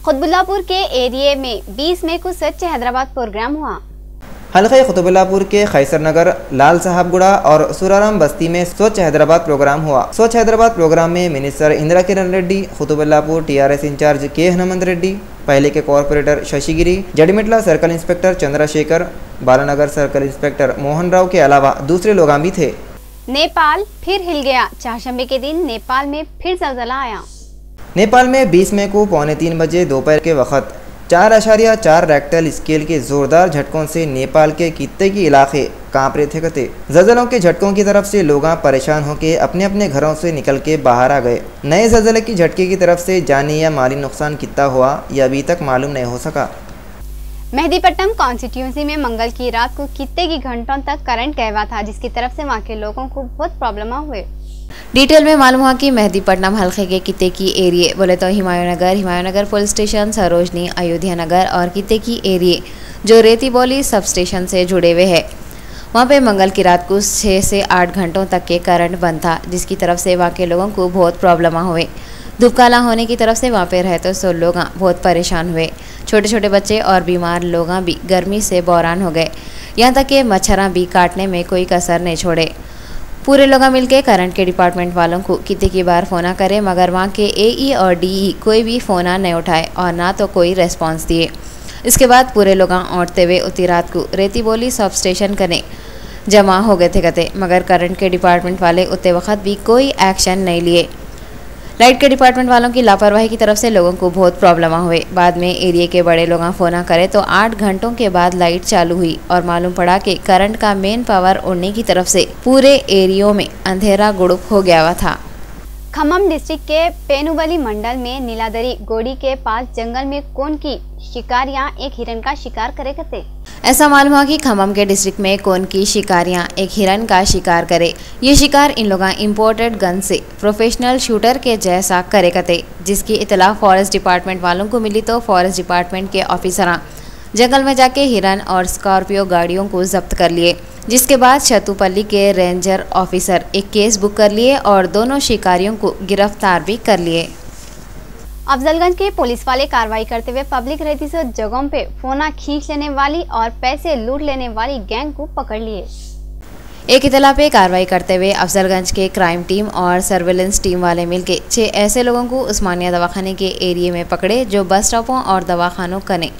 कुतुबुल्लाहपुर के एरिया में 20 मई को स्वच्छ हैदराबाद प्रोग्राम हुआ। हल्के कुतुबुल्लाहपुर के खैसर नगर, लाल साहबगुड़ा और सुराराम बस्ती में स्वच्छ हैदराबाद प्रोग्राम हुआ। स्वच्छ हैदराबाद प्रोग्राम में minister Indira Kiran Reddy, Quthbullapur TRS incharge K Hanumanth Reddy, पहले के corporator Shashigiri, Jeedimetla circle inspector Chandrashekar, Balanagar circle inspector Mohan Rao के अलावा दूसरे लोग भी थे। नेपाल फिर हिल गया। चारशंबे के दिन नेपाल में फिर जलजला आया। नेपाल में 20 मई को 2:45 बजे दोपहर के वक्त 4.4 रेक्टर स्केल के जोरदार झटकों से नेपाल के कित्ते के इलाके कांप रहे थे। जलजलों के झटकों की तरफ से लोग परेशान होकर अपने अपने घरों से निकल के बाहर आ गए। नए जलजले की झटके की तरफ से जानी या माली नुकसान कितना हुआ यह अभी तक मालूम नहीं हो सका। मेहदीपट्टनम कॉन्स्टिट्यूंसी में मंगल की रात को कितने की घंटों तक करंट गया था, जिसकी तरफ से वहां के लोगों को बहुत प्रॉब्लम हुए। डिटेल में मालूम हुआ कि मेहदीपट्टनम हल्के के कित्ते की एरिया बोले तो हिमायूनगर पुलिस स्टेशन, सरोजनी, अयोध्या नगर और कित्ते की एरिया जो रेतीबोली सब स्टेशन से जुड़े हुए हैं, वहाँ पे मंगल की रात को 6 से 8 घंटों तक के करंट बंद था, जिसकी तरफ से वहाँ के लोगों को बहुत प्रॉब्लम हुए। धूप काला होने की तरफ से वहाँ पे रहते सो लोग बहुत परेशान हुए। छोटे छोटे बच्चे और बीमार लोग भी गर्मी से बौरान हो गए। यहाँ तक कि मच्छर भी काटने में कोई कसर नहीं छोड़े। पूरे लोग मिलके करंट के डिपार्टमेंट वालों को कितने की बार फ़ोना करे, मगर वहाँ के एई और डीई कोई भी फ़ोना नहीं उठाए और ना तो कोई रेस्पॉन्स दिए। इसके बाद पूरे लोग औटते हुए उतनी रात को रेतीबोली सब स्टेशन करने जमा हो गए थे, मगर करंट के डिपार्टमेंट वाले उतने वक्त भी कोई एक्शन नहीं लिए। लाइट के डिपार्टमेंट वालों की लापरवाही की तरफ से लोगों को बहुत प्रॉब्लम हुए। बाद में एरिया के बड़े लोग फ़ोना करे तो 8 घंटों के बाद लाइट चालू हुई और मालूम पड़ा कि करंट का मेन पावर उड़ने की तरफ से पूरे एरियो में अंधेरा गुड़ुप हो गया हुआ था। खम्मम डिस्ट्रिक्ट के पेनुबली मंडल में नीलादरी गोड़ी के पास जंगल में कौन की शिकारियां एक हिरन का शिकार करे थे। ऐसा मालूम हुआ कि खम्मम के डिस्ट्रिक्ट में कौन की शिकारियां एक हिरन का शिकार करे। ये शिकार इन लोगों इंपोर्टेड गन से प्रोफेशनल शूटर के जैसा करे थे, जिसकी इतला फॉरेस्ट डिपार्टमेंट वालों को मिली तो फॉरेस्ट डिपार्टमेंट के ऑफिसर जंगल में जाके हिरन और स्कॉर्पियो गाड़ियों को जब्त कर लिए, जिसके बाद शतुपल्ली के रेंजर ऑफिसर एक केस बुक कर लिए और दोनों शिकारियों को गिरफ्तार भी कर लिए। अफजलगंज के पुलिस वाले कार्रवाई करते हुए पब्लिक रहती से जगहों पे फोना खींच लेने वाली और पैसे लूट लेने वाली गैंग को पकड़ लिए। एक इतला पे कार्रवाई करते हुए अफजलगंज के क्राइम टीम और सर्वेलेंस टीम वाले मिलकर 6 ऐसे लोगों को उस्मानिया दवाखाने के एरिया में पकड़े जो बस स्टॉपों और दवाखानों कने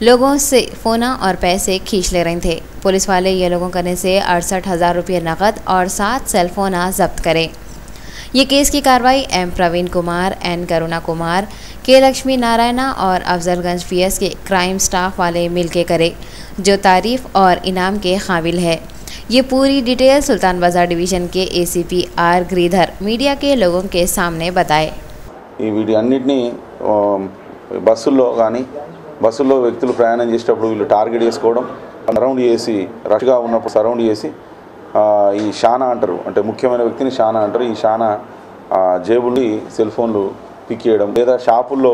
लोगों से फोना और पैसे खींच ले रहे थे। पुलिस वाले ये लोगों करने से 68,000 रुपये नकद और 7 सेलफोना जब्त करे। ये केस की कार्रवाई एम प्रवीण कुमार, एन करुणा कुमार, के लक्ष्मी नारायणा और अफजलगंज पीएस के क्राइम स्टाफ वाले मिलके करे, जो तारीफ और इनाम के काबिल है। ये पूरी डिटेल सुल्तान बाजार डिवीजन के एसीपी आर गिरिधर मीडिया के लोगों के सामने बताए। బస్సుల్లో వ్యక్తులు ప్రయాణం చేసేటప్పుడు వీళ్ళు టార్గెట్ చేసుకోవడం, సరౌండ్ చేసి రష్గా ఉన్నప్పుడు సరౌండ్ చేసి ఈ షానా అంటారు, అంటే ముఖ్యమైన వ్యక్తిని షానా అంటారు. ఈ షానా జేబుల్ని సెల్ ఫోన్లు పిక్ చేయడం, లేదా షాపుల్లో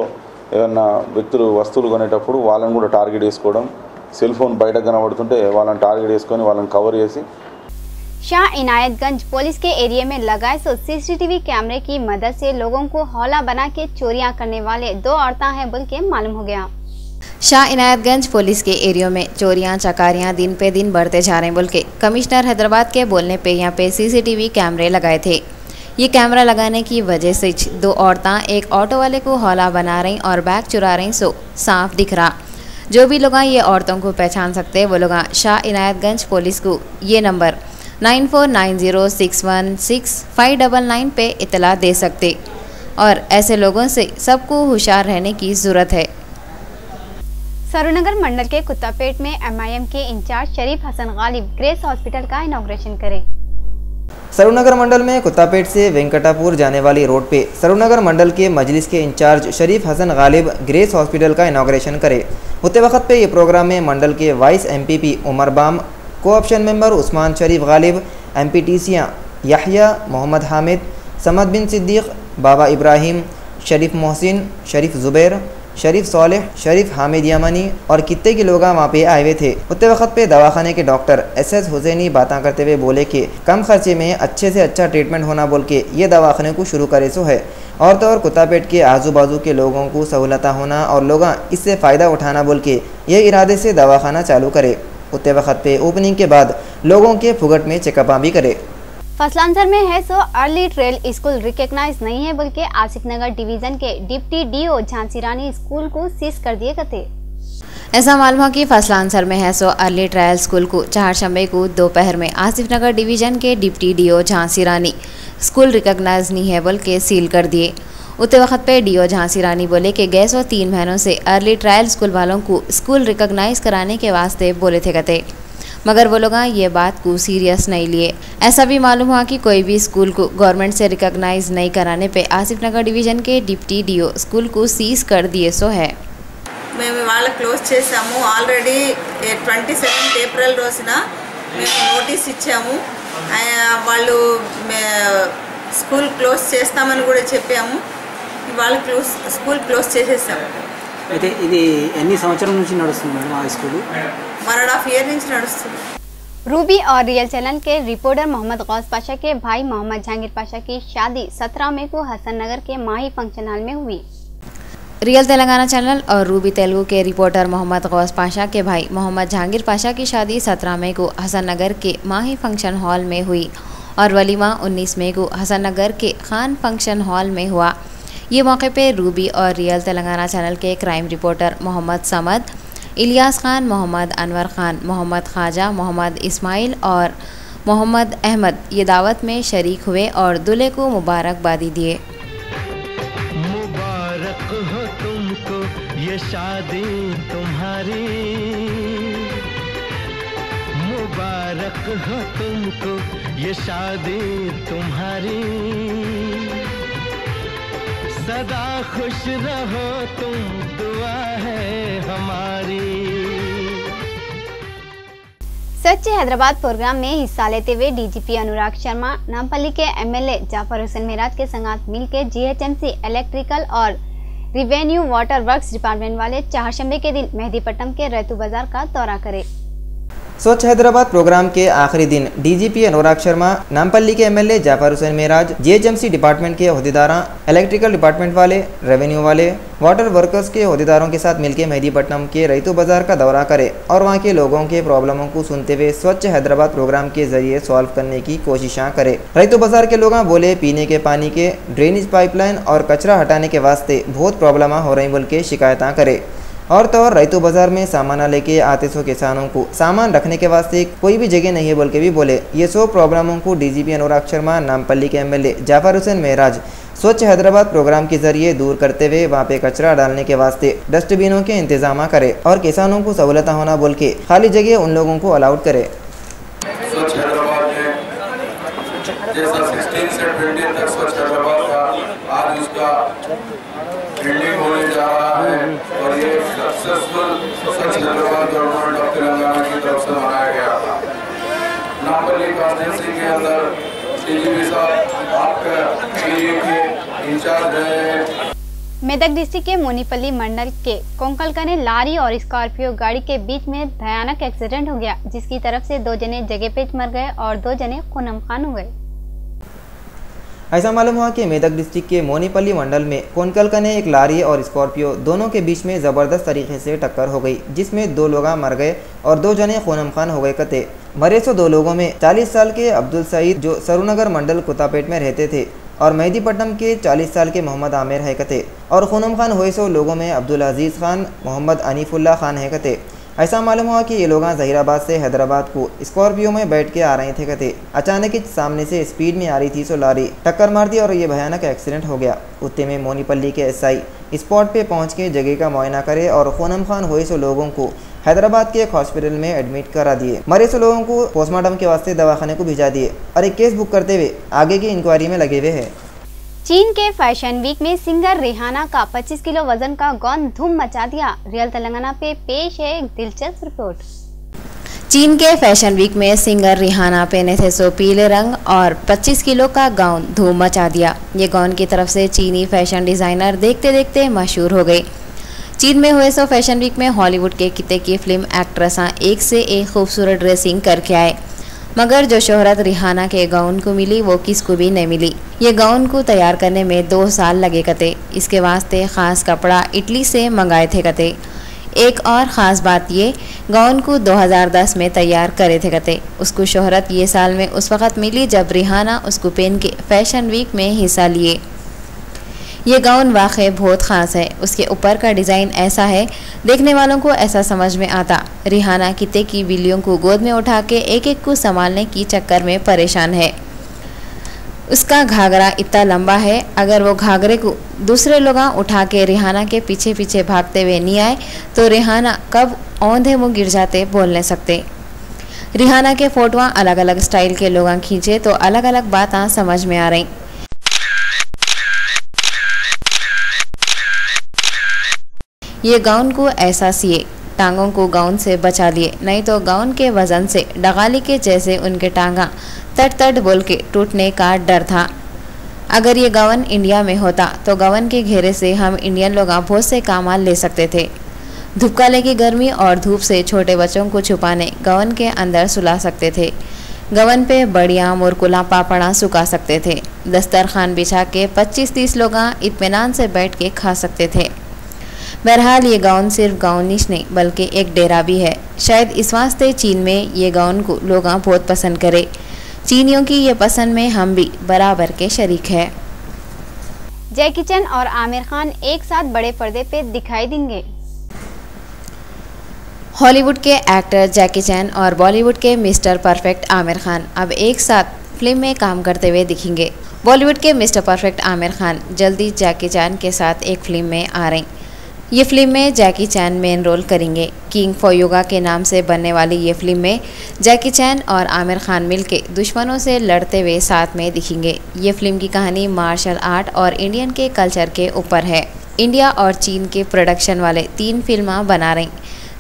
ఏమన్నా వ్యక్తులు వస్తువులు కొనేటప్పుడు వాళ్ళని కూడా టార్గెట్ చేసుకోవడం, సెల్ ఫోన్ బయట కనబడుతుంటే వాళ్ళని టార్గెట్ చేసుకొని వాళ్ళని కవర్ చేసి। शाह इनायतगंज पुलिस के एरिया में लगाए सो सीसीटीवी कैमरे की मदद से लोगों को हौला बना के चोरियां करने वाले 2 औरतें हैं बोल के मालूम हो गया। शाह इनायतगंज पुलिस के एरिया में चोरियां चकारियां दिन पे दिन बढ़ते जा रहे हैं बोल के कमिश्नर हैदराबाद के बोलने पे यहाँ पे सीसीटीवी कैमरे लगाए थे। ये कैमरा लगाने की वजह से 2 औरतें एक ऑटो वाले को हौला बना रही और बैग चुरा रही सो साफ दिख रहा। जो भी लोग ये औरतों को पहचान सकते वो लोग शाह इनायतगंज पुलिस को ये नंबर 9490616599 पे इतला दे सकते और ऐसे लोगों से सबको होशियार रहने की ज़रूरत है। सरूनगर मंडल के कुत्तापेट में एमआईएम के incharge Sharif Hasan Ghalib Grace hospital का इनॉग्रेशन करे। सरूनगर मंडल में कुत्तापेट से वेंकटापुर जाने वाली रोड पे सरूनगर मंडल के मजलिस के incharge Sharif Hasan Ghalib Grace hospital का इनॉग्रेशन करे। होते वक्त पे ये प्रोग्राम में मंडल के vice MPP Umar Bam, cooption member Usman Sharif Ghalib, एमपीटीसियाँ याहिया, मोहम्मद हामिद, समद बिन सिद्दीक, बाबा इब्राहिम, शरीफ मोहसिन, शरीफ ज़ुबैर, शरीफ सोलेह, शरीफ हामिद यमनी और कितने के लोग वहाँ पे आए हुए थे। उतने वक्त पे दवाखाने के डॉक्टर SS हुसैनी बातें करते हुए बोले कि कम खर्चे में अच्छे से अच्छा ट्रीटमेंट होना बोल के ये दवाखाने को शुरू करे सो है और तो और कुत्तापेट के आजू बाजू के लोगों को सहूलत होना और लोग इससे फ़ायदा उठाना बोल के ये इरादे से दवाखाना चालू करे। उतने वक्त पे ओपनिंग के बाद लोगों के फुगट में चेकअप भी करे। फसलांसर में है so early trail school recognise नहीं है बल्कि आसिफ नगर डिवीजन के deputy DO Jhansi Rani school को सीज कर दिए गए। ऐसा मालूम है कि फसलांसर में है सो अर्ली ट्रायल स्कूल को चारशंबे को दोपहर में आसिफ नगर डिवीजन के deputy DO Jhansi Rani school recognise नहीं है बल्कि सील कर दिए। उतने वक्त पे डीओ झांसी रानी बोले कि गए सो 3 महीनों से अर्ली ट्रायल स्कूल वालों को स्कूल रिकॉग्नाइज कराने के वास्ते बोले थे गए, मगर वो लोग ये बात को सीरियस नहीं लिए। ऐसा भी मालूम हुआ कि कोई भी स्कूल को गवर्नमेंट से रिकॉग्नाइज नहीं कराने पे आसिफ नगर डिवीजन के डिप्टी डीओ स्कूल को सीज कर दिए सो है। మేము వాళ్ళ క్లోజ్ చేసాము ఆల్రెడీ 27 ఏప్రిల్ రోజున మేము నోటీస్ ఇచ్చాము। వాళ్ళు స్కూల్ క్లోజ్ చేస్తామని కూడా చెప్పాము। వాళ్ళు స్కూల్ క్లోజ్ చేసేసాము। అయితే ఇది ఎన్ని సంవత్సరాల నుంచి నడుస్తుంది మేడం ఆ స్కూల్? 1.5 ఇయర్ నుంచి నడుస్తుంది। रूबी और रियल चैनल के रिपोर्टर मोहम्मद गौस पाशा के भाई मोहम्मद जहांगीर पाशा की शादी 17 मई को हसन नगर के माही फंक्शन हॉल में हुई। रियल तेलंगाना चैनल और रूबी तेलुगु के रिपोर्टर मोहम्मद गौस पाशा के भाई मोहम्मद जहांगीर पाशा की शादी 17 मई को हसन नगर के माही फंक्शन हॉल में हुई और वलीमा 19 मई को हसन नगर के खान फंक्शन हॉल में हुआ। ये मौके पे रूबी और रियल तेलंगाना चैनल के क्राइम रिपोर्टर मोहम्मद समद, इलियास खान, मोहम्मद अनवर खान, मोहम्मद ख्वाजा, मोहम्मद इस्माइल और मोहम्मद अहमद ये दावत में शरीक हुए और दूल्हे को मुबारकबादी दिए। मुबारक हो तुमको ये शादी तुम्हारी, मुबारक हो तुमको ये शादी तुम्हारी, सदा खुश रहो तुम दुआ है हमारी। स्वच्छ हैदराबाद प्रोग्राम में हिस्सा लेते हुए डीजीपी अनुराग शर्मा, नामपल्ली के एमएलए जाफर हुसैन मेराज के संगात मिलकर जीएचएमसी इलेक्ट्रिकल और रिवेन्यू वाटर वर्क्स डिपार्टमेंट वाले चारशंबे के दिन मेहदीपट्टनम के रैतू बाजार का दौरा करे। स्वच्छ हैदराबाद प्रोग्राम के आखिरी दिन डीजीपी अनुराग शर्मा, नामपल्ली के MLA Jafar Hussain Meraj, GHMC department के अहदेदार, इलेक्ट्रिकल डिपार्टमेंट वाले, रेवेन्यू वाले, वाटर वर्कर्स के अहदेदारों के साथ मिलकर मेहदीपट्टनम के रैतू बाजार का दौरा करे और वहां के लोगों के प्रॉब्लमों को सुनते हुए स्वच्छ हैदराबाद प्रोग्राम के जरिए सॉल्व करने की कोशिशें करे। रैतू बाजार के लोग बोले पीने के पानी के ड्रेनेज पाइपलाइन और कचरा हटाने के वास्ते बहुत प्रॉब्लम हो रही बोल के शिकायत करे। और तो और रैतू बाजार में सामान लेके आते सो किसानों को सामान रखने के वास्ते कोई भी जगह नहीं है बोल के भी बोले। ये सो प्रॉब्लमों को डीजीपी अनुराग शर्मा, नामपल्ली के एमएलए जाफर हुसैन मेराज स्वच्छ हैदराबाद प्रोग्राम के जरिए दूर करते हुए वहाँ पे कचरा डालने के वास्ते डस्टबिनों के इंतजाम करे और किसानों को सहूलत होना बोल के खाली जगह उन लोगों को अलाउड करे। स्वच्छ हैदराबाद में जैसा 16 से 20 तक स्वच्छ हैदराबाद का आज उसका बिल्डिंग होने जा रहा है और ये सक्सेसफुल स्वच्छ हैदराबाद गवर्नमेंट ऑफ तेलंगाना की तरफ से मनाया गया था। नामपल्ली कॉन्स्टिट्यूंसी के अंदर डीजीपी साहब आपका एरिया के इंचार्ज रहे। मेदक डिस्ट्रिक्ट के मोनीपल्ली मंडल के कोंकलकने लारी और स्कॉर्पियो गाड़ी के बीच में भयानक एक्सीडेंट हो गया, जिसकी तरफ से 2 जने जगह पे मर गए और 2 जने खून-ए-खान हो गए। ऐसा मालूम हुआ कि मेदक डिस्ट्रिक्ट के मोनीपल्ली मंडल में कोंकलकने एक लारी और स्कॉर्पियो दोनों के बीच में ज़बरदस्त तरीके से टक्कर हो गई, जिसमें 2 लोग मर गए और 2 जने खून-ए-खान हो गए। कते मरे सो 2 लोगों में 40 साल के अब्दुल सईद जो सरूनगर मंडल कुत्तापेट में रहते थे और मेहदीपट्टनम के 40 साल के मोहम्मद आमिर है कते और खून-ए-खान हुए सो लोगों में अब्दुल अजीज़ खान, मोहम्मद अनीफुल्ला खान है कते। ऐसा मालूम हुआ कि ये लोग जहीराबाद से हैदराबाद को स्कॉर्पियो में बैठ के आ रहे थे कते अचानक ही सामने से स्पीड में आ रही थी सो लारी टक्कर मार दी और ये भयानक एक्सीडेंट हो गया। उतने में मोनीपल्ली के एसआई स्पॉट पे पहुंच के जगह का मुआयना करे और खून-ए-खान हुए सो लोगों को हैदराबाद के एक हॉस्पिटल में एडमिट करा दिए। मरे सो लोगों को पोस्टमार्टम के वास्ते दवाखाने को भिजा दिए और एक केस बुक करते हुए आगे की इंक्वायरी में लगे हुए हैं। चीन के फैशन वीक में सिंगर रिहाना का 25 किलो वजन का गाउन धूम मचा दिया। रियल तेलंगाना पे पेश है एक दिलचस्प रिपोर्ट। चीन के फैशन वीक में सिंगर रिहाना पहने थे सो पीले रंग और 25 किलो का गाउन धूम मचा दिया। ये गाउन की तरफ से चीनी फैशन डिजाइनर देखते देखते मशहूर हो गई। चीन में हुए सो फैशन वीक में हॉलीवुड के किते की फिल्म एक्ट्रेस एक से एक खूबसूरत ड्रेसिंग करके आए। मगर जो शोहरत रिहाना के गाउन को मिली वो किसको भी नहीं मिली। ये गाउन को तैयार करने में 2 साल लगे कते। इसके वास्ते ख़ास कपड़ा इटली से मंगाए थे कते। एक और ख़ास बात ये, गाउन को 2010 में तैयार करे थे कते। उसको शोहरत ये साल में उस वक़्त मिली जब रिहाना उसको पहन के फैशन वीक में हिस्सा लिए। ये गाउन वाकई बहुत ख़ास है। उसके ऊपर का डिज़ाइन ऐसा है, देखने वालों को ऐसा समझ में आता रिहाना किते की बिल्लियों को गोद में उठा के एक एक को संभालने की चक्कर में परेशान है। उसका घाघरा इतना लंबा है, अगर वो घाघरे को दूसरे लोग उठा के रिहाना के पीछे पीछे भागते हुए नहीं आए तो रिहाना कब औंधे मुँह गिर जाते बोल नहीं सकते। रिहाना के फोटोआं अलग अलग स्टाइल के लोग खींचे तो अलग अलग बातें समझ में आ रही। ये गाउन को ऐसा सिए, टांगों को गाउन से बचा लिए, नहीं तो गाउन के वजन से डगाली के जैसे उनके टांगा तट तट बोल के टूटने का डर था। अगर ये गाउन इंडिया में होता तो गाउन के घेरे से हम इंडियन लोग बहुत से काम ले सकते थे। धूपकाले की गर्मी और धूप से छोटे बच्चों को छुपाने गाउन के अंदर सुला सकते थे। गाउन पे बढ़िया मुरकुला पापड़ा सुखा सकते थे। दस्तरखान बिछा के 25-30 लोग इत्मीनान से बैठ के खा सकते थे। बहरहाल ये गाउन सिर्फ गाउनिश नहीं बल्कि एक डेरा भी है। शायद इस वास्ते चीन में ये गाउन को लोग बहुत पसंद करे। चीनियों की ये पसंद में हम भी बराबर के शरीक है। जैकी चैन और आमिर खान एक साथ बड़े पर्दे पे दिखाई देंगे। हॉलीवुड के एक्टर जैकी चैन और बॉलीवुड के मिस्टर परफेक्ट आमिर खान अब एक साथ फिल्म में काम करते हुए दिखेंगे। बॉलीवुड के मिस्टर परफेक्ट आमिर खान जल्दी जैकी चैन के साथ एक फिल्म में आ रहे। ये फिल्म में जैकी चैन मेन रोल करेंगे। किंग फॉर योगा के नाम से बनने वाली ये फिल्म में जैकी चैन और आमिर खान मिलके दुश्मनों से लड़ते हुए साथ में दिखेंगे। ये फिल्म की कहानी मार्शल आर्ट और इंडियन के कल्चर के ऊपर है। इंडिया और चीन के प्रोडक्शन वाले 3 फिल्में बना रही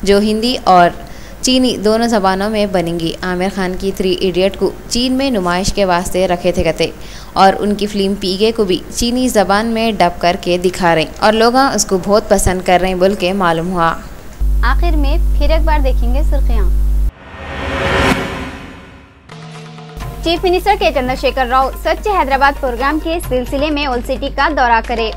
जो हिंदी और चीनी दोनों ज़बानों में बनेंगी। आमिर खान की 3 इडियट को चीन में नुमाइश के वास्ते रखे थे गते और उनकी फिल्म पीगे को भी चीनी ज़बान में डब करके दिखा रहे और लोग उसको बहुत पसंद कर रहे हैं बोल के मालूम हुआ। आखिर में फिर एक बार देखेंगे सुर्खियां। चीफ मिनिस्टर के चंद्रशेखर राव स्वच्छ हैदराबाद प्रोग्राम के सिलसिले में ओल्ड सिटी का दौरा करे।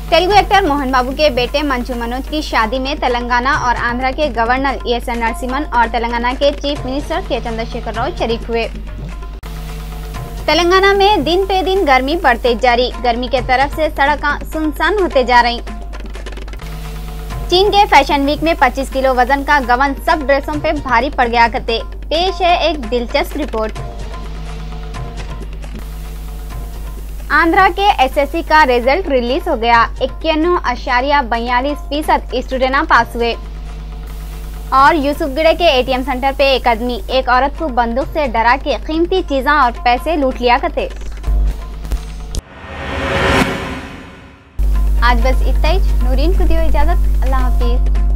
तेलुगु एक्टर मोहन बाबू के बेटे मंचू मनोज की शादी में तेलंगाना और आंध्र के गवर्नर ESN नरसिम्हन और तेलंगाना के चीफ मिनिस्टर के चंद्रशेखर राव शरीक हुए। तेलंगाना में दिन पे दिन गर्मी बढ़ते जारी। गर्मी के तरफ से सड़कें सुनसान होते जा रही। चीन के फैशन वीक में 25 किलो वजन का गवन सब ड्रेसों पे भारी पड़ गया करते। पेश है एक दिलचस्प रिपोर्ट। आंध्रा के SSC का रिजल्ट रिलीज हो गया। 91.42% स्टूडेंट पास हुए और यूसुफगढ़ के ATM सेंटर पे एक आदमी एक औरत को बंदूक से डरा के कीमती चीजें और पैसे लूट लिया करते। आज बस इतना ही। नूरीन को दियो इजाजत। अल्लाह हाफिज।